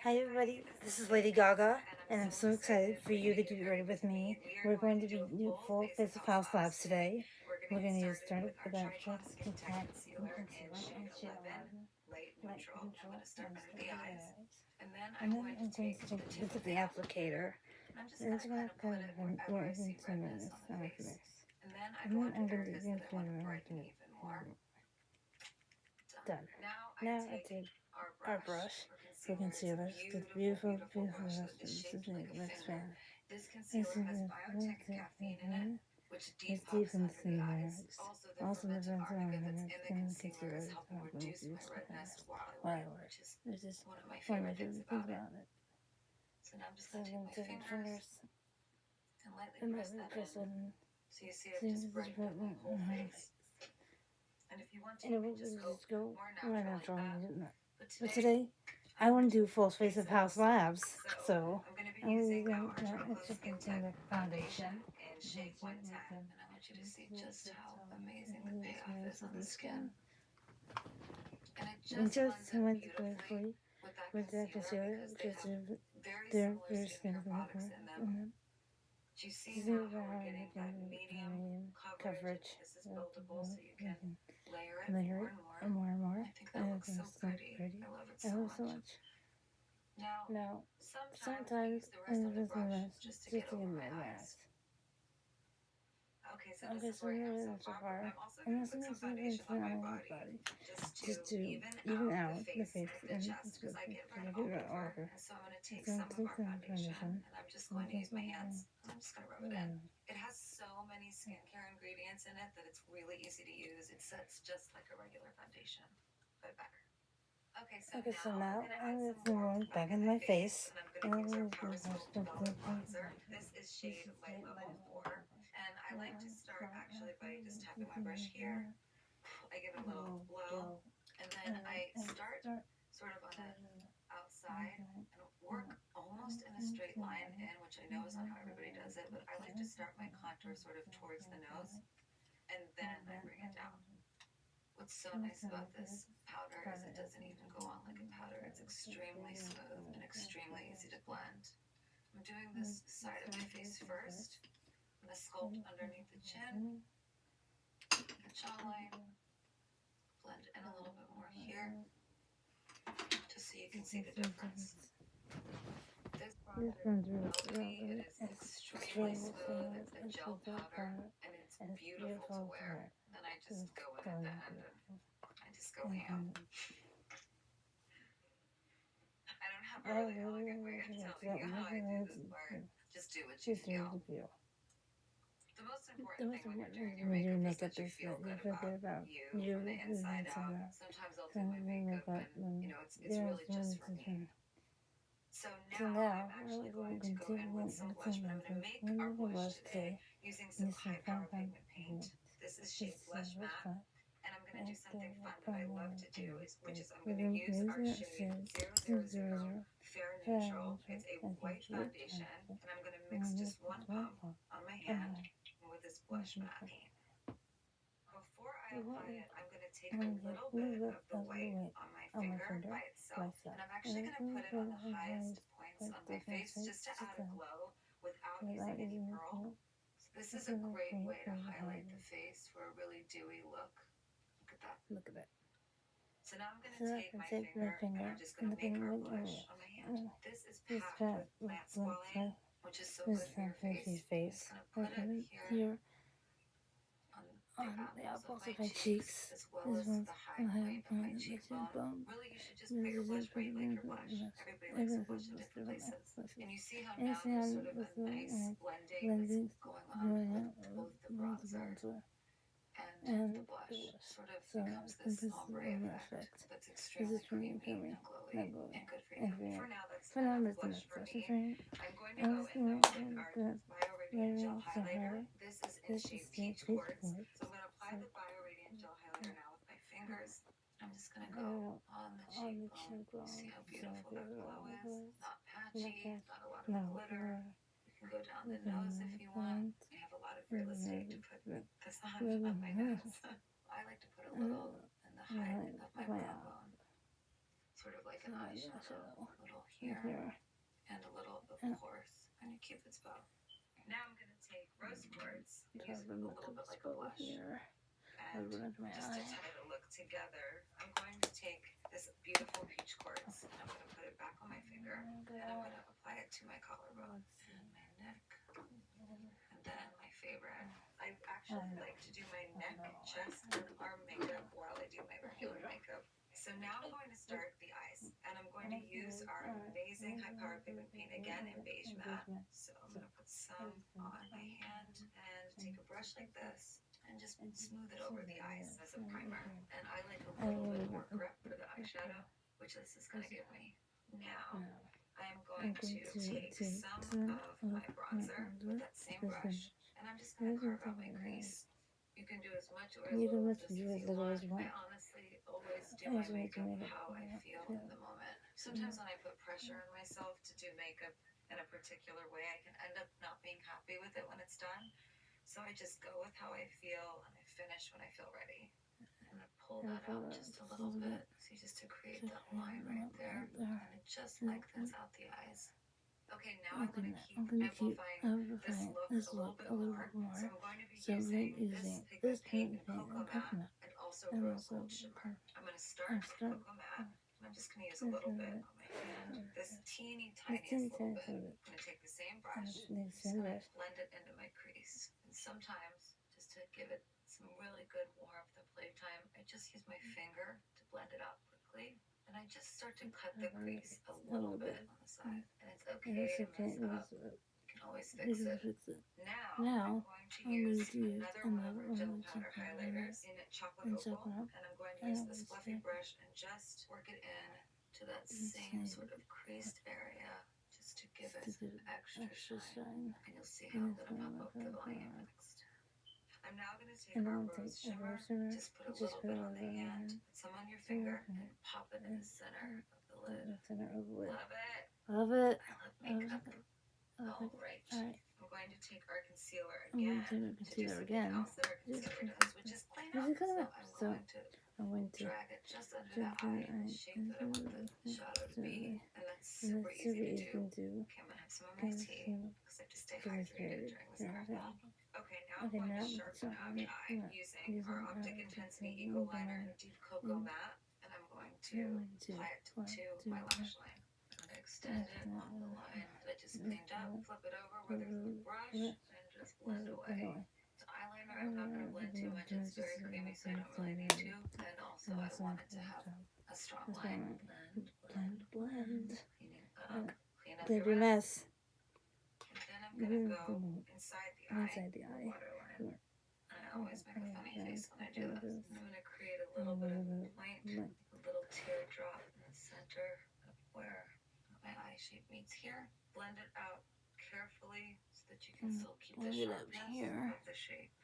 Hi everybody, this is Lady Gaga, and I'm so excited for you to get ready with me. We're going to be doing full face of house labs today. We're going to use startup productions, contact, and concealer, and shade 11, light neutral, monster eyes. And then I'm going to take the tip of the applicator, and it's going to kind of more than 2 minutes after this. And then I'm going to do done. Now I take our brush for concealer. The beautiful, beautiful rest of this is the next fan. This is this deepens the nerves. Also the rest of the nerves and the concealer is how I'm going to use while I work. This is one of my favorite things about it. So I'm going to take my fingers and lightly press it in. So this is right on my face. And it will just go right natural. But today, I want to do full face of house labs, so I'm going to be using extra concealer foundation in shade 110, and I want you to see just how amazing the payoff is on the skin. And just went beautifully with that concealer, just their skin and do you see how we're getting that medium coverage? This is buildable, so you can layer it more and more. I think that looks so pretty. I love it so much. Now, sometimes I use the brush just to get over my eyes. Okay, so this is so far. I'm also going to put some foundation on my body just to even out the face and it's good to get it over. So I'm going to take some of our foundation and I'm just going to use my hands and I'm just going to rub it in. It has so many skincare ingredients in it that it's really easy to use. It sets just like a regular foundation, but better. Okay, so now I'm going to put more back in my face. And I'm going to use my Velvet Bronzer. This is shade Light Level 4. And I like to start actually by just tapping my brush here. I give it a little blow. And then I start sort of on the outside and work almost in a straight line in, which I know is not how everybody does it, but I like to start my contour sort of towards the nose. And then I bring it down. What's so nice about this powder is it doesn't even go on like a powder. It's extremely smooth and extremely easy to blend. I'm doing this side of my face first. I'm going to sculpt underneath the chin, the jawline, blend in a little bit more here, just so you can see the difference. This bronzer is milky, it is extremely smooth, it's a gel powder, and it's beautiful to wear. And I just go in at the end and I just go ham. I don't have a really elegant way of telling you how I do this part. Just do what you feel. The most important thing when you're doing your makeup is that you feel good about you from the inside out. Sometimes I'll do my makeup and, it's really just for me. So now I'm actually going to go in with some blush, but I'm going to make our blush today using some high power pigment paint. This is shade Blush Matte. And I'm going to do something fun that I love to do, which is I'm going to use our shade 000 Fair Neutral. It's a white foundation, and I'm going to mix just one pump on my hand with this Blush Matte paint. Before I apply it, I'm going to take a little bit of the white on my finger by itself, and I'm actually going to put it on the highest points on my face just to add a glow without using any pearl. So this is a great way to highlight the face for a really dewy look. Look at that. Look at that. So now I'm going to take my finger and I'm just going to make our blush on my hand. This is packed with plant squalane, which is so good for your face. I'm just going to put it here on the apples of my cheeks, as well as the high point of my cheekbone. Really, you should just put your blush where you like your blush. Everybody likes a blush in different places. And you see how now there's sort of a nice blending that's going on with both the bronzer and the blush. Sort of becomes this ombre effect that's extremely creamy and glowy and good for you. For now, that's enough blush for me. I'm going to go in though with our Bio Radiant Gel Highlighter. This is in shade Peach Quartz. So I'm going to apply the Bio Radiant Gel Highlighter now with my fingers. I'm just going to go on the cheekbone. See how beautiful that glow is? Not patchy, not a lot of glitter. You can go down the nose if you want. I have a lot of real estate to put this on my nose. I like to put a little in the height of my brow bone. Sort of like an eyeshadow, a little here, and a little, of course, on your cupid's bow. Now I'm going to take rose quartz and use it a little bit like a blush. And just to tie the look together, I'm going to take this beautiful peach quartz and I'm going to put it back on my finger and I'm going to apply it to my collarbone and my neck. And then my favorite, I actually like to do my neck, chest, and arm makeup while I do my regular makeup. So now I'm going to start the eyes, and I'm going to use our amazing high power pigment paint again in beige matte. So I'm going to put some on my hand and take a brush like this and just smooth it over the eyes as a primer. And I like a little bit more grip for the eyeshadow, which this is going to give me. Now I'm going to take some of my bronzer with that same brush, and I'm just going to carve out my crease. You can do as much or as little just as you want. I honestly always do my makeup how I feel in the moment. Sometimes when I put pressure on myself to do makeup in a particular way, I can end up not being happy with it when it's done. So I just go with how I feel, and I finish when I feel ready. I'm going to pull that out just a little bit. See, just to create that line right there, and it just lengthens out the eyes. Okay, now I'm going to keep amplifying this look a little bit more. So I'm going to be using this pigment paint and cocoa matte and also rose gold shimmer. I'm going to start with cocoa matte, and I'm just going to use a little bit on my hand. This teeny tiniest little bit. I'm going to take the same brush, I'm just going to blend it into my crease. And sometimes, just to give it some really good warmth and playtime, I just use my finger to blend it out quickly. And I just start to cut the crease a little bit on the side. And it's okay to mess up. You can always fix it. Now I'm going to use another one of our gel powder highlighters in chocolate opal. And I'm going to use this fluffy brush and just work it in to that same sort of creased area, just to give it some extra shine. And you'll see how I'm going to pump up the volume next. I'm now going to take our rose shimmer, just put a little bit on the hand, some on your finger, and pop it in the center of the lid. Love it. Love it. I love makeup. All right. I'm going to take our concealer again to do something else that our concealer does, which is clean up. So I'm going to drag it just under the eye in the shape that I want the shadow to be. And that's super easy to do. Okay, I'm going to have some of my tea because I have to stay hydrated during this marathon. Okay, now I'm going to sharpen out the eye using our Optic Intensity Eco Liner in Deep Cocoa Matte, and I'm going to apply it to my lash line. I'm going to extend it on the line that I just cleaned up, flip it over where there's a brush, and just blend away. The eyeliner, I'm not going to blend too much, it's very creamy, so I don't really need to. And also, I want it to have a strong line. Blend. Clean up your mess. And then I'm going to go inside the eye. Waterline. And I always make a funny face when I do this. And I'm going to create a little bit of a point, a little teardrop in the center of where my eye shape meets here. Blend it out carefully so that you can still keep the sharpness of the shape.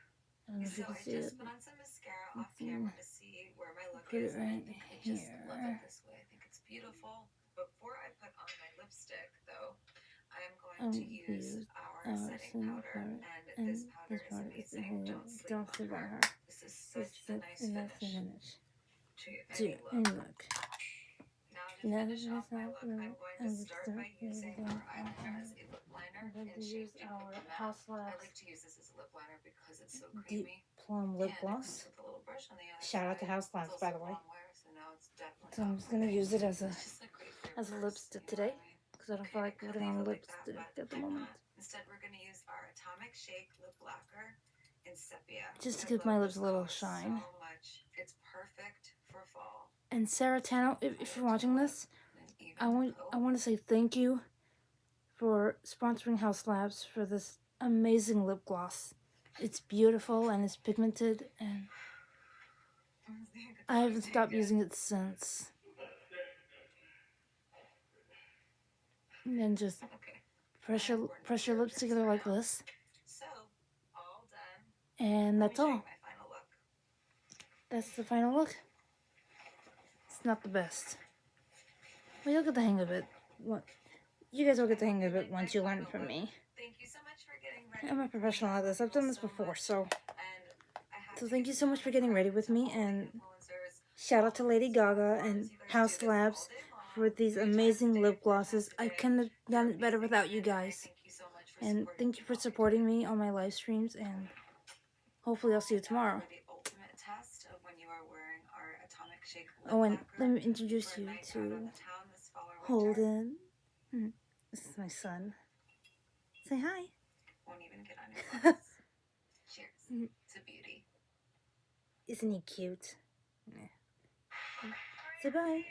So I just put on some mascara off camera to see where my look is, and I just love it this way. I think it's beautiful. Before I put on my lipstick, though, I am going to use our setting powder, and this powder is amazing. Don't sleep on her. This is such a nice finish to any look. Now to finish off my look, I'm going to start by using our eyeliner as a lip liner in shape Deep Cocoa Matte. I like to use this as a lip liner because it's so creamy. Plum lip gloss. Shout out to House Labs, by the way. So I'm just gonna use it as a lipstick today because I don't feel like putting on lipstick at the moment. Instead, we're gonna use our Atomic Shake lip lacquer in sepia. Just to give my lips a little shine. So much. It's perfect for fall. And Sarah Tano, if you're watching this, I want to say thank you for sponsoring House Labs for this amazing lip gloss. It's beautiful and it's pigmented, and I haven't stopped using it since. And then just press your lips together like this. So, all done. And that's all. That's the final look. It's not the best. But you'll get the hang of it. You guys will get the hang of it once you learn from me. Thank you so much for getting ready. I'm a professional at this. I've done this before, so thank you so much for getting ready with me, and shout out to Lady Gaga and House Labs for these amazing lip glosses. I couldn't have done it better without you guys. And thank you for supporting me on my live streams, and hopefully I'll see you tomorrow. Oh, and let me introduce you to Holden. This is my son. Say hi. Won't even get on your glass. Cheers to beauty. Isn't he cute? Yeah. Say bye.